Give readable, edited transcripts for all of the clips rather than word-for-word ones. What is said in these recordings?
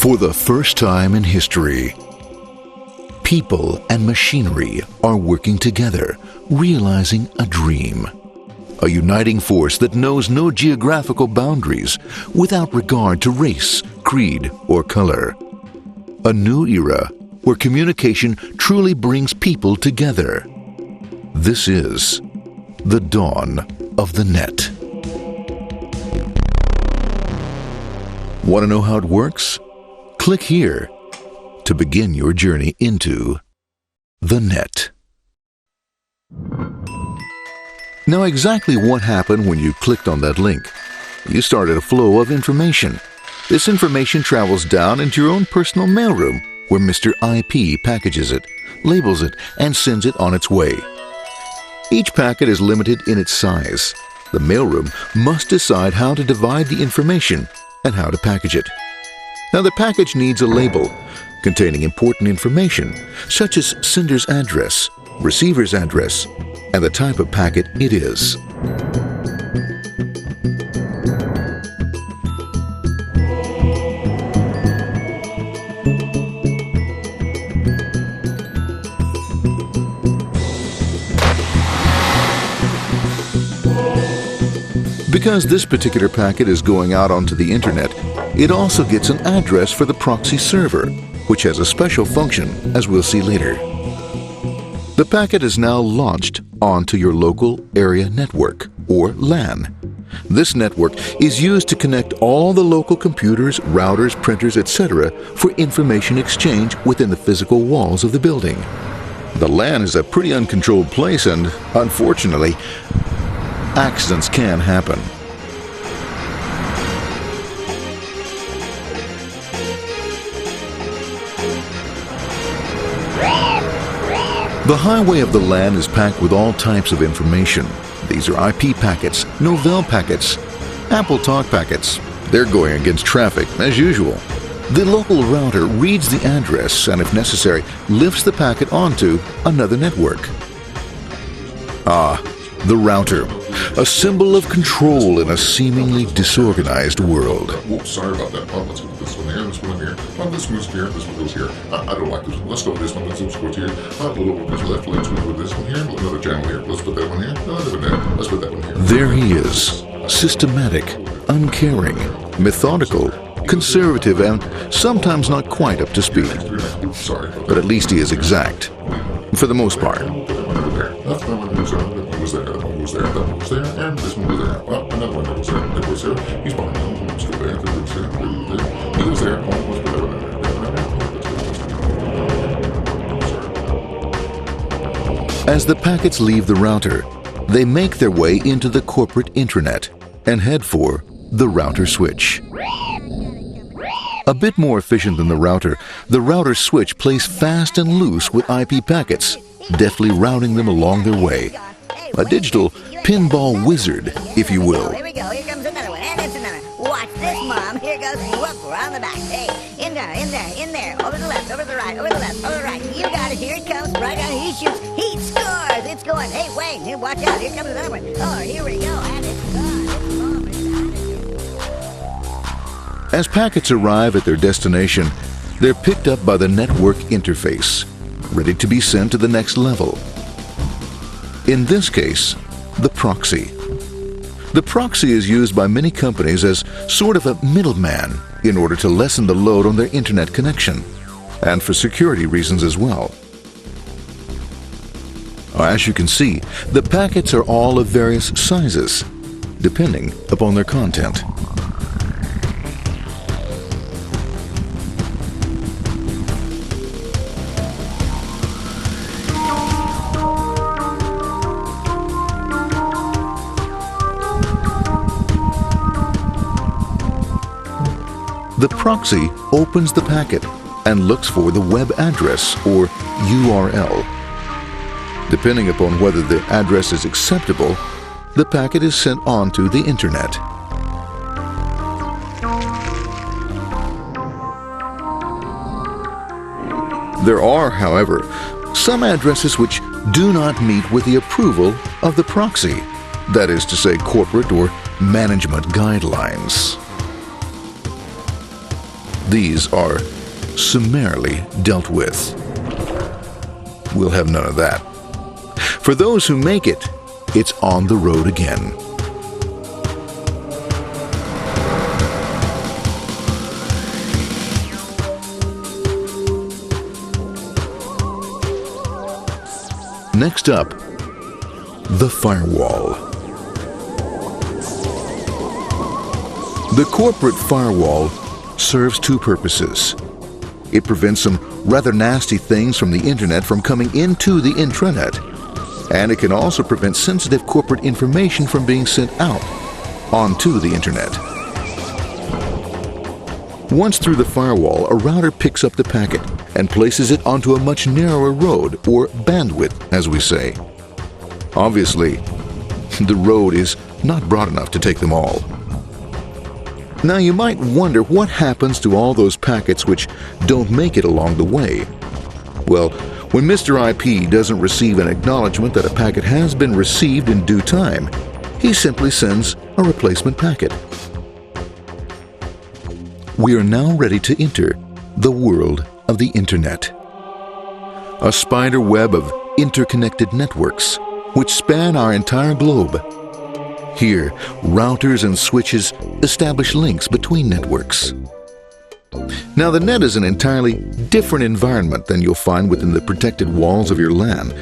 For the first time in history, people and machinery are working together, realizing a dream. A uniting force that knows no geographical boundaries without regard to race, creed, or color. A new era where communication truly brings people together. This is the dawn of the net. Want to know how it works? Click here to begin your journey into the net. Now, exactly what happened when you clicked on that link? You started a flow of information. This information travels down into your own personal mailroom, where Mr. IP packages it, labels it, and sends it on its way. Each packet is limited in its size. The mailroom must decide how to divide the information and how to package it. Now, the package needs a label containing important information, such as sender's address, receiver's address, and the type of packet it is. Because this particular packet is going out onto the internet, it also gets an address for the proxy server, which has a special function, as we'll see later. The packet is now launched onto your local area network, or LAN. This network is used to connect all the local computers, routers, printers, etc. for information exchange within the physical walls of the building. The LAN is a pretty uncontrolled place, and unfortunately, accidents can happen. The highway of the LAN is packed with all types of information. These are IP packets, Novell packets, Apple Talk packets. They're going against traffic, as usual. The local router reads the address and, if necessary, lifts the packet onto another network. The router, a symbol of control in a seemingly disorganized world. Whoops, sorry about that. Let's put this one here, this one here. This moves here, this one goes here. I don't like this one. Let's go with this one. Let's go here. This left, let's go with this one here. Another channel here. Let's put that one here. Let's put that one here. There he is, systematic, uncaring, methodical, conservative, and sometimes not quite up to speed. Sorry. But at least he is exact, for the most part. That one was there, that one was there, that one was there, and this one was there. Well, another one that was there, that was there. He's behind him, let's go there, that was there, there. He was there, let's put that one there. As the packets leave the router, they make their way into the corporate intranet and head for the router switch. A bit more efficient than the router switch plays fast and loose with IP packets, deftly routing them along their way. A digital pinball wizard, if you will. Here we go. Here comes another one. And it's another. Watch this, Mom. Here goes. Whoop, around the back. Hey, in there. Over the left, over the right, over the left, over the right. You got it. Here it comes. Right on. He shoots. He scores. It's going. Hey, wait. Here, watch out. Here comes another one. Oh, here we go. And it's gone. As packets arrive at their destination, they're picked up by the network interface, ready to be sent to the next level. In this case, the proxy. The proxy is used by many companies as sort of a middleman in order to lessen the load on their internet connection, and for security reasons as well. As you can see, the packets are all of various sizes, depending upon their content. The proxy opens the packet and looks for the web address, or URL. Depending upon whether the address is acceptable, the packet is sent on to the internet. There are, however, some addresses which do not meet with the approval of the proxy, that is to say, corporate or management guidelines. These are summarily dealt with. We'll have none of that. For those who make it, it's on the road again. Next up, the firewall. The corporate firewall serves two purposes. It prevents some rather nasty things from the internet from coming into the intranet, and it can also prevent sensitive corporate information from being sent out onto the internet. Once through the firewall, a router picks up the packet and places it onto a much narrower road, or bandwidth, as we say. Obviously, the road is not broad enough to take them all. Now you might wonder what happens to all those packets which don't make it along the way. Well, when Mr. IP doesn't receive an acknowledgement that a packet has been received in due time, he simply sends a replacement packet. We are now ready to enter the world of the Internet. A spider web of interconnected networks which span our entire globe. Here, routers and switches establish links between networks. Now, the net is an entirely different environment than you'll find within the protected walls of your LAN.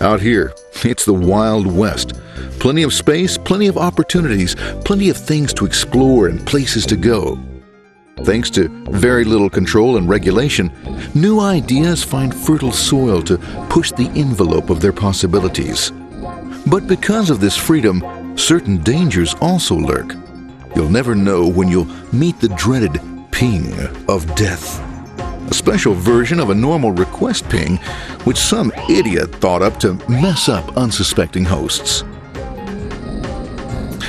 Out here, it's the Wild West. Plenty of space, plenty of opportunities, plenty of things to explore and places to go. Thanks to very little control and regulation, new ideas find fertile soil to push the envelope of their possibilities. But because of this freedom, certain dangers also lurk. You'll never know when you'll meet the dreaded ping of death. A special version of a normal request ping, which some idiot thought up to mess up unsuspecting hosts.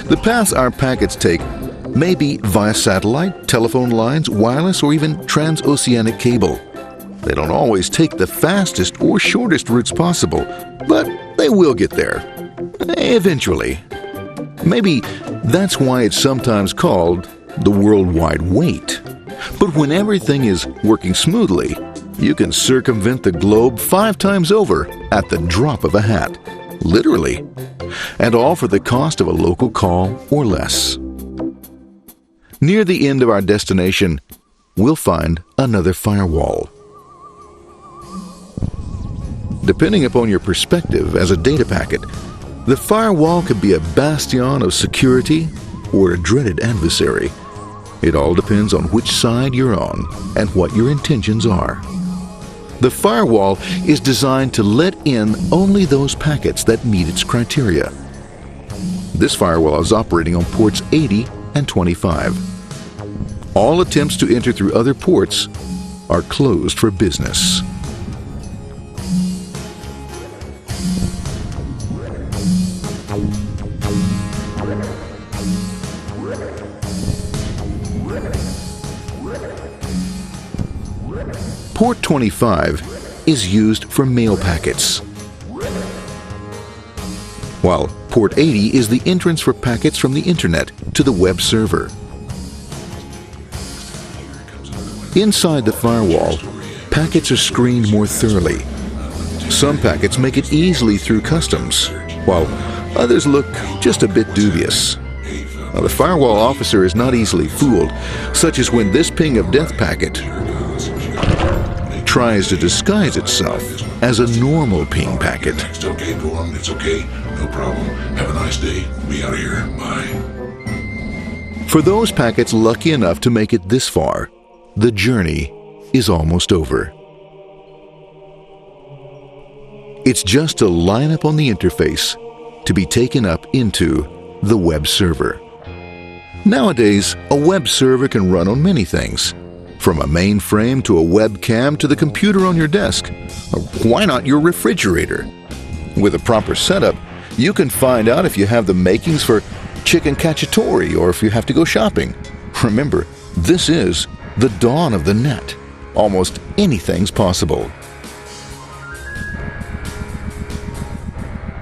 The paths our packets take may be via satellite, telephone lines, wireless, or even transoceanic cable. They don't always take the fastest or shortest routes possible, but they will get there. Eventually. Maybe that's why it's sometimes called the worldwide wait. But when everything is working smoothly, you can circumvent the globe 5 times over at the drop of a hat. Literally. And all for the cost of a local call or less. Near the end of our destination, we'll find another firewall. Depending upon your perspective as a data packet, the firewall could be a bastion of security or a dreaded adversary. It all depends on which side you're on and what your intentions are. The firewall is designed to let in only those packets that meet its criteria. This firewall is operating on ports 80 and 25. All attempts to enter through other ports are closed for business. Port 25 is used for mail packets, while Port 80 is the entrance for packets from the Internet to the web server. Inside the firewall, packets are screened more thoroughly. Some packets make it easily through customs, while others look just a bit dubious. Now, the firewall officer is not easily fooled, such as when this ping of death packet tries to disguise itself as a normal ping packet. It's okay, go on, it's okay, no problem. Have a nice day, be out of here, bye. For those packets lucky enough to make it this far, the journey is almost over. It's just a lineup on the interface to be taken up into the web server. Nowadays, a web server can run on many things, from a mainframe to a webcam to the computer on your desk. Or why not your refrigerator? With a proper setup, you can find out if you have the makings for chicken cacciatore or if you have to go shopping. Remember, this is the dawn of the net. Almost anything's possible.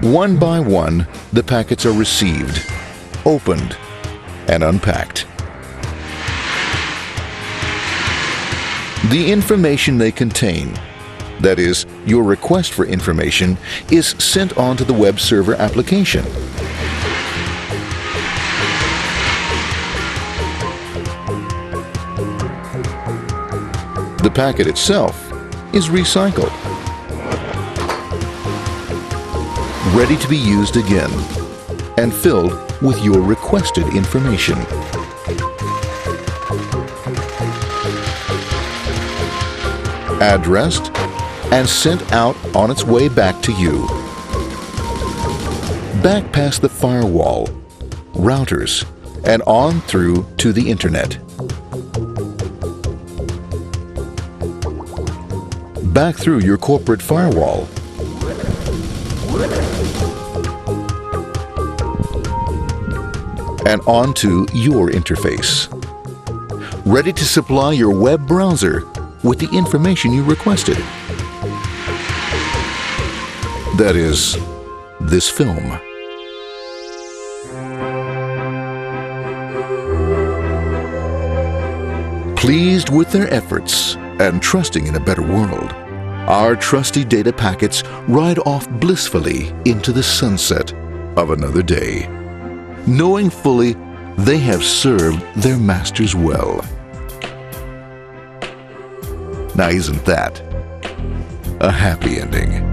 One by one, the packets are received, opened, and unpacked. The information they contain, that is, your request for information, is sent on to the web server application. The packet itself is recycled, ready to be used again, and filled with your requested information. Addressed and sent out on its way back to you. Back past the firewall, routers, and on through to the internet. Back through your corporate firewall. And onto your interface. Ready to supply your web browser with the information you requested. That is, this film. Pleased with their efforts and trusting in a better world, our trusty data packets ride off blissfully into the sunset of another day, knowing fully they have served their masters well. Now, isn't that a happy ending?